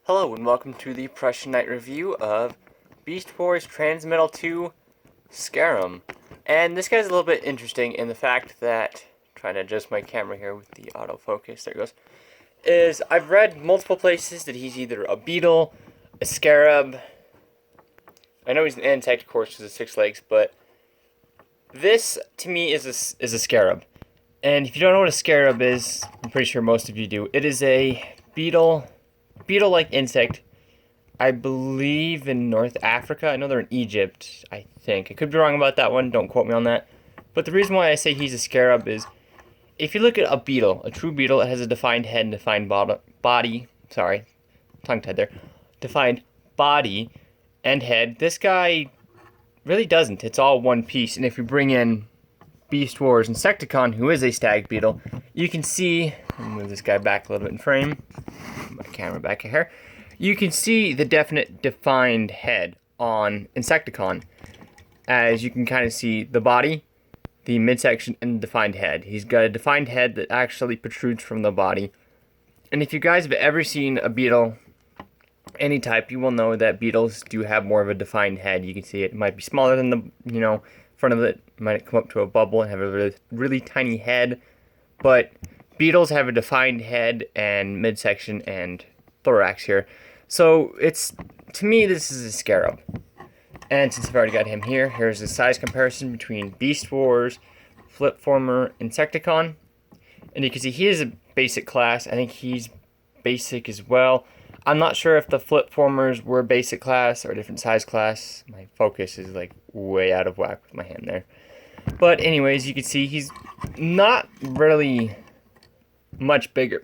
Hello and welcome to the Prussian Night review of Beast Wars Transmetal 2 Scarem. And this guy's a little bit interesting in the fact that, trying to adjust my camera here with the autofocus, there it goes, is I've read multiple places that he's either a beetle, a scarab. I know he's an insect, of course, because of 6 legs, but this to me is a scarab. And if you don't know what a scarab is, I'm pretty sure most of you do. It is a beetle-like insect, I believe in North Africa. I know they're in Egypt, I think. I could be wrong about that one, don't quote me on that. But the reason why I say he's a scarab is, if you look at a beetle, a true beetle, it has a defined head and defined body, sorry, tongue-tied there, defined body and head. This guy really doesn't. It's all one piece, and if you bring in Beast Wars Insecticon, who is a stag beetle, you can see, let me move this guy back a little bit in frame, my camera back here, you can see the defined head on Insecticon, as you can kind of see the body, the midsection, and the defined head. He's got a defined head that actually protrudes from the body. And if you guys have ever seen a beetle, any type, you will know that beetles do have more of a defined head. You can see it might be smaller than the, front of it might come up to a bubble and have a really, really tiny head. But beetles have a defined head and midsection and thorax here. So to me, this is a scarab. And since I've already got him here, here's the size comparison between Beast Wars, Flipformer, Insecticon. And you can see he is a basic class. I think he's basic as well. I'm not sure if the Flipformers were basic class or a different size class. My focus is like way out of whack with my hand there. But anyways, you can see he's not really much bigger.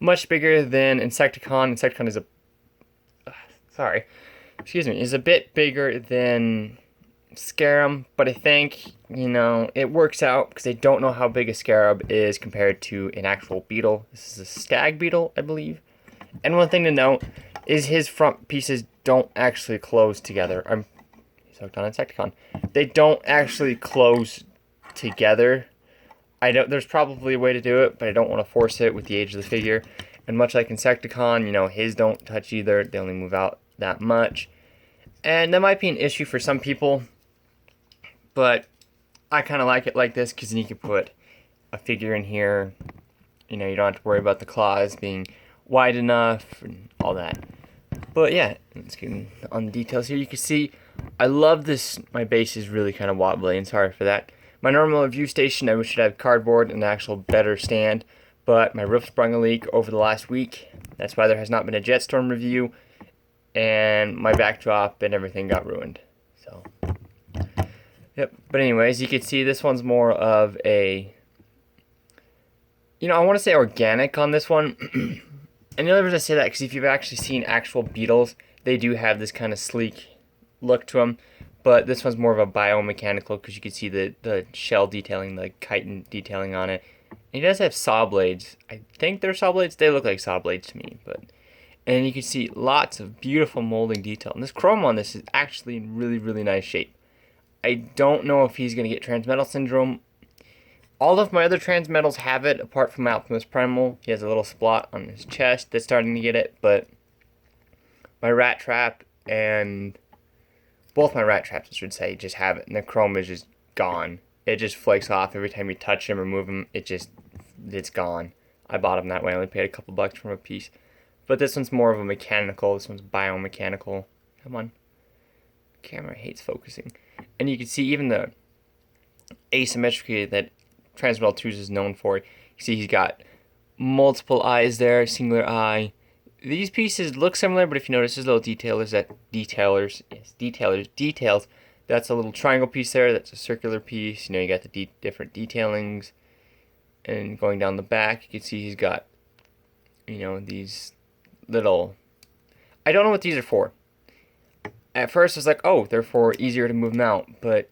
Much bigger than Insecticon. Insecticon is is a bit bigger than Scarem, but I think, it works out because I don't know how big a scarab is compared to an actual beetle. This is a stag beetle, I believe. And one thing to note is his front pieces don't actually close together. He's hooked on Insecticon. They don't actually close together. There's probably a way to do it, but I don't want to force it with the age of the figure. And much like Insecticon, his don't touch either. They only move out that much. And that might be an issue for some people, but I kind of like it like this because then you can put a figure in here. You don't have to worry about the claws being wide enough and all that. But yeah, let's get on the details here. You can see I love this. My base is really kind of wobbly, and sorry for that. My normal review station, I wish it had cardboard and an actual better stand, but my roof sprung a leak over the last week. That's why there has not been a Jetstorm review, and my backdrop and everything got ruined. So yep. But anyways, you can see this one's more of a, I want to say organic on this one. And the only reason I say that, because if you've actually seen actual beetles, they do have this kind of sleek look to them. But this one's more of a biomechanical, because you can see the shell detailing, the chitin detailing on it. And he does have saw blades. I think they're saw blades. They look like saw blades to me. And you can see lots of beautiful molding detail. And this chrome on this is actually in really, really nice shape. I don't know if he's going to get transmetal syndrome. All of my other transmetals have it, apart from Optimus Primal. He has a little spot on his chest that's starting to get it, but my rat trap and both my rat traps, I should say, just have it, and the chrome is just gone. It just flakes off every time you touch him or move him. It's gone. I bought him that way. I only paid a couple bucks for a piece. But this one's more of a mechanical. This one's biomechanical. Come on. Camera hates focusing. And you can see even the asymmetry that Transmetal 2 is known for. You see he's got multiple eyes there, singular eye. These pieces look similar, but if you notice, there's little details. That's a little triangle piece there. That's a circular piece. You got the different detailings. And going down the back, you can see he's got, these little, I don't know what these are for. At first, I was like, oh, they're for easier to move them out, but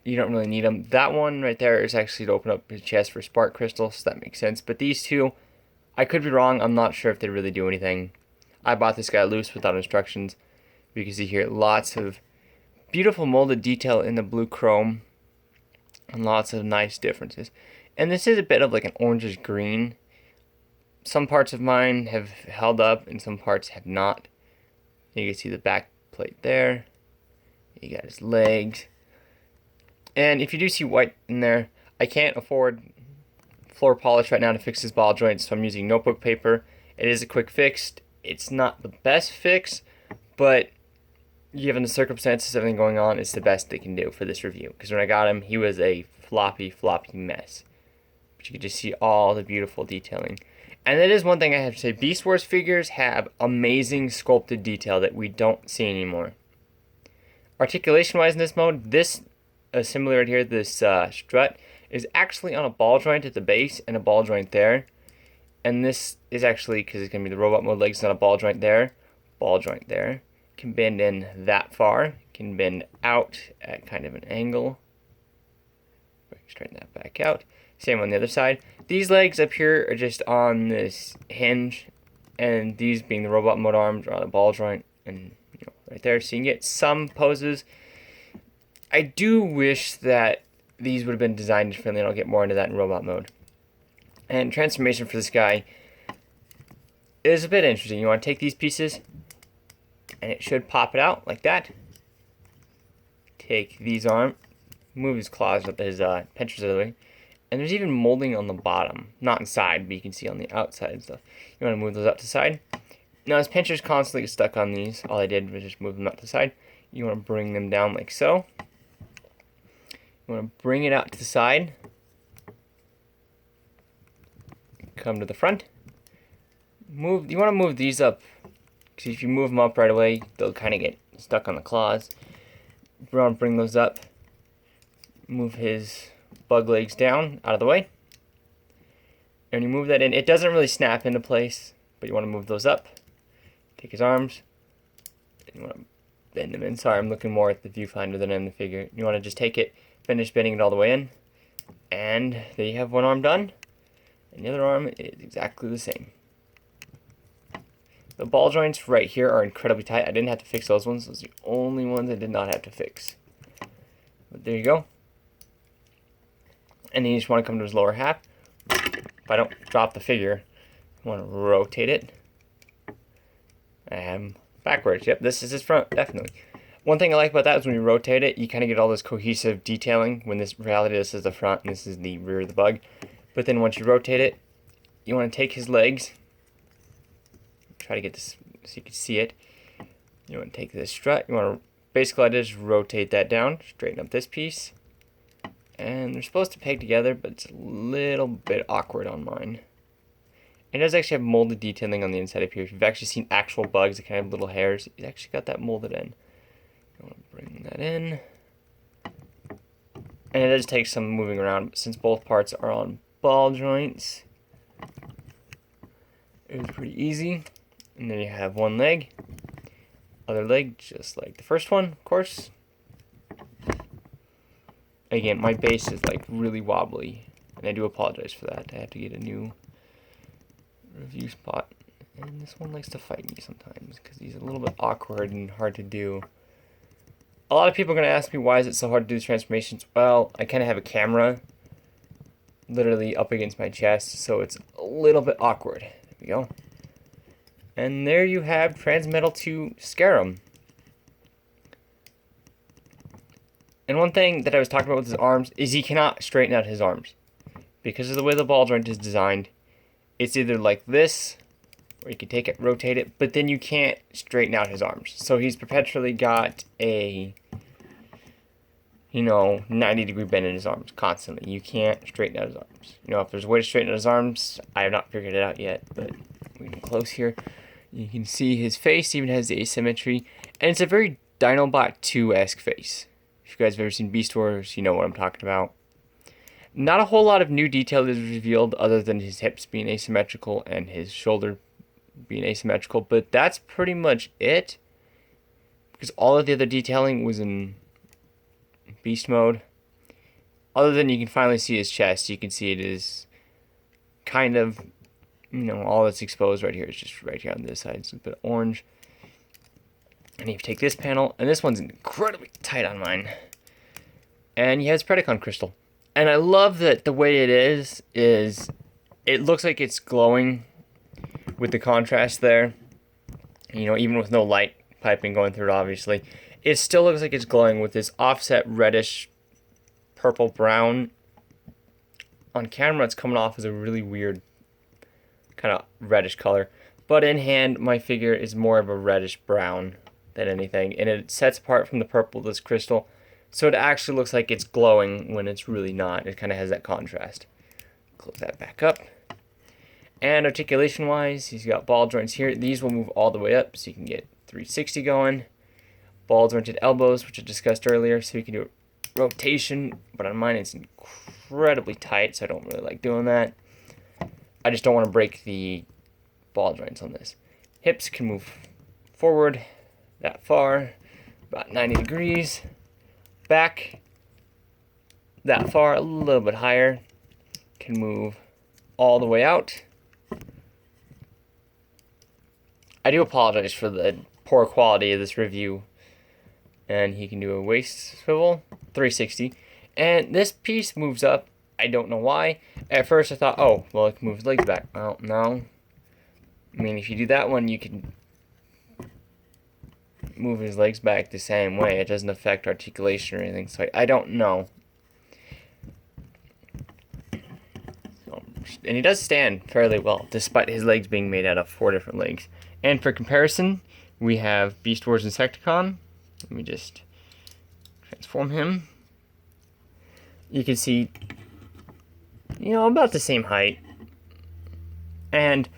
you don't really need them. That one right there is actually to open up his chest for spark crystals, so that makes sense. But these two, I could be wrong. I'm not sure if they really do anything. I bought this guy loose without instructions. You can see here lots of beautiful molded detail in the blue chrome and lots of nice differences. And this is a bit of like an orangish green. some parts of mine have held up and some parts have not. You can see the back plate there. You got his legs. And if you do see white in there, I can't afford floor polish right now to fix his ball joints, so I'm using notebook paper. It is a quick fix. It's not the best fix, but given the circumstances, everything going on, it's the best they can do for this review. Because when I got him, he was a floppy mess. But you can just see all the beautiful detailing. And that is one thing I have to say. Beast Wars figures have amazing sculpted detail that we don't see anymore. Articulation-wise in this mode, this assembly right here, this strut, is actually on a ball joint at the base and a ball joint there. And this is actually, because it's going to be the robot mode legs, on a ball joint there, can bend in that far, can bend out at kind of an angle. Straighten that back out. Same on the other side. These legs up here are just on this hinge, and these being the robot mode arms are on a ball joint, and right there. So you can get some poses. I do wish that these would have been designed differently, and I'll get more into that in robot mode. And transformation for this guy is a bit interesting. You want to take these pieces, and it should pop it out like that. Take these arms, move his claws, his pinchers out of the way. And there's even molding on the bottom. Not inside, but you can see on the outside and stuff. You want to move those out to the side. Now his pinchers constantly get stuck on these. All I did was just move them out to the side. You want to bring them down like so. You want to bring it out to the side. Come to the front. You want to move these up, because if you move them up right away, they'll kind of get stuck on the claws. You want to bring those up. Move his bug legs down out of the way. And you move that in. It doesn't really snap into place, but you want to move those up. Take his arms. And you want to bend them in. Sorry, I'm looking more at the viewfinder than in the figure. You want to just take it, finish bending it all the way in. And there you have one arm done. And the other arm is exactly the same. The ball joints right here are incredibly tight. I didn't have to fix those ones. Those are the only ones I did not have to fix. But there you go. And then you just want to come to his lower half. If I don't drop the figure, you want to rotate it. And backwards. Yep, this is his front, definitely. One thing I like about that is when you rotate it, you kind of get all this cohesive detailing. When this reality, this is the front and this is the rear of the bug. But then once you rotate it, you want to take his legs. Try to get this so you can see it. You want to take this strut. You want to basically just rotate that down, straighten up this piece. And they're supposed to peg together, but it's a little bit awkward on mine. It does actually have molded detailing on the inside of here. If you've actually seen actual bugs that kind of have little hairs, it's actually got that molded in. You want to bring that in. And it does take some moving around, but since both parts are on ball joints, it was pretty easy. And then you have one leg, other leg, just like the first one, of course. Again, my base is like really wobbly, and I do apologize for that. I have to get a new review spot. And this one likes to fight me sometimes, because he's a little bit awkward and hard to do. A lot of people are going to ask me, why is it so hard to do the transformations? Well, I kind of have a camera literally up against my chest, so it's a little bit awkward. There we go. And there you have Transmetal 2 Scarem. And one thing that I was talking about with his arms is he cannot straighten out his arms. Because of the way the ball joint is designed, it's either like this, or you can take it, rotate it, but then you can't straighten out his arms. So he's perpetually got a, 90-degree bend in his arms, constantly. You can't straighten out his arms. If there's a way to straighten out his arms, I have not figured it out yet, but we get close here. You can see his face even has the asymmetry, and it's a very Dinobot 2-esque face. If you guys have ever seen Beast Wars, you know what I'm talking about. Not a whole lot of new detail is revealed other than his hips being asymmetrical and his shoulder being asymmetrical, but that's pretty much it. Because all of the other detailing was in Beast mode. Other than you can finally see his chest, you can see it is kind of, all that's exposed right here is just right here on this side. It's a bit orange. And you take this panel, and this one's incredibly tight on mine. And he has Predacon crystal. And I love that the way it is it looks like it's glowing with the contrast there. You know, even with no light piping going through it, obviously, it still looks like it's glowing with this offset reddish purple brown. On camera, it's coming off as a really weird kind of reddish color, but in hand, my figure is more of a reddish brown than anything, and it sets apart from the purple of this crystal, so it actually looks like it's glowing when it's really not. It kind of has that contrast. Close that back up. And articulation wise, he's got ball joints here. These will move all the way up so you can get 360 going. Ball jointed elbows, which I discussed earlier, so you can do rotation, but on mine it's incredibly tight, so I don't really like doing that. I just don't want to break the ball joints on this. Hips can move forward that far, about 90 degrees. Back that far, a little bit higher. Can move all the way out. I do apologize for the poor quality of this review. And he can do a waist swivel, 360. And this piece moves up. I don't know why. At first I thought, oh, well, it can move his legs back. Well, no. I mean, if you do that one, you can move his legs back the same way. It doesn't affect articulation or anything. So I don't know. And he does stand fairly well, despite his legs being made out of 4 different legs. And for comparison, we have Beast Wars Insecticon. Let me just transform him. You can see, you know, about the same height. And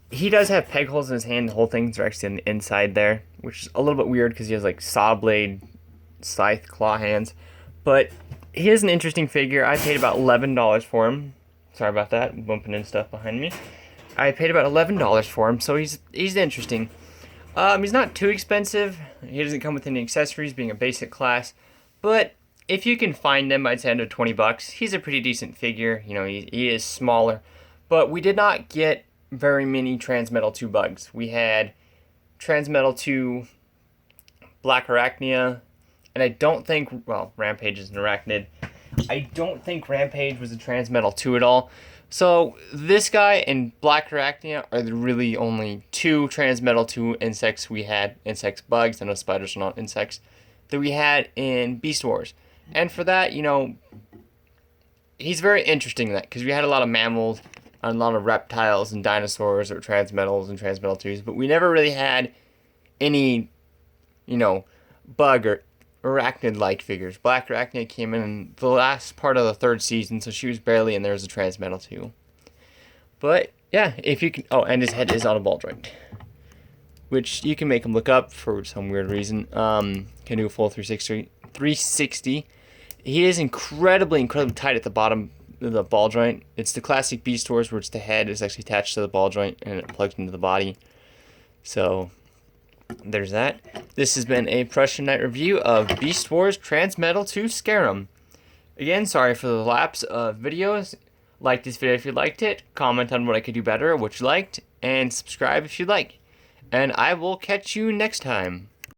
he does have peg holes in his hand. The whole thing's actually on the inside there, which is a little bit weird because he has like saw blade, scythe, claw hands. But he is an interesting figure. I paid about $11 for him. Sorry about that, bumping in stuff behind me. I paid about $11 for him, so he's interesting. He's not too expensive. He doesn't come with any accessories, being a basic class. But if you can find him, I'd say under $20. He's a pretty decent figure. You know, he is smaller. But we did not get very many Transmetal 2 bugs. We had Transmetal 2 Black Arachnia, and I don't think, well, Rampage is an arachnid. I don't think Rampage was a Transmetal 2 at all. So this guy and Black Arachnia are the really only 2 Transmetal 2 insects we had, insects bugs, I know spiders are not insects, that we had in Beast Wars. And for that, you know, he's very interesting in that, because we had a lot of mammals, and a lot of reptiles and dinosaurs that were Transmetals and Transmetal 2s, but we never really had any, you know, bug or arachnid-like figures. Black Arachnia came in the last part of the 3rd season, so she was barely in there as a Transmetal 2. But, yeah, if you can... Oh, and his head is on a ball joint, which you can make him look up for some weird reason. Can do a full 360. He is incredibly tight at the bottom of the ball joint. It's the classic Beast Wars where it's the head is actually attached to the ball joint and it plugs into the body. So... there's that. This has been a Prussian Knight review of Beast Wars Transmetal 2 Scarem. Again, sorry for the lapse of videos. Like this video if you liked it. Comment on what I could do better or what you liked. And subscribe if you like. And I will catch you next time.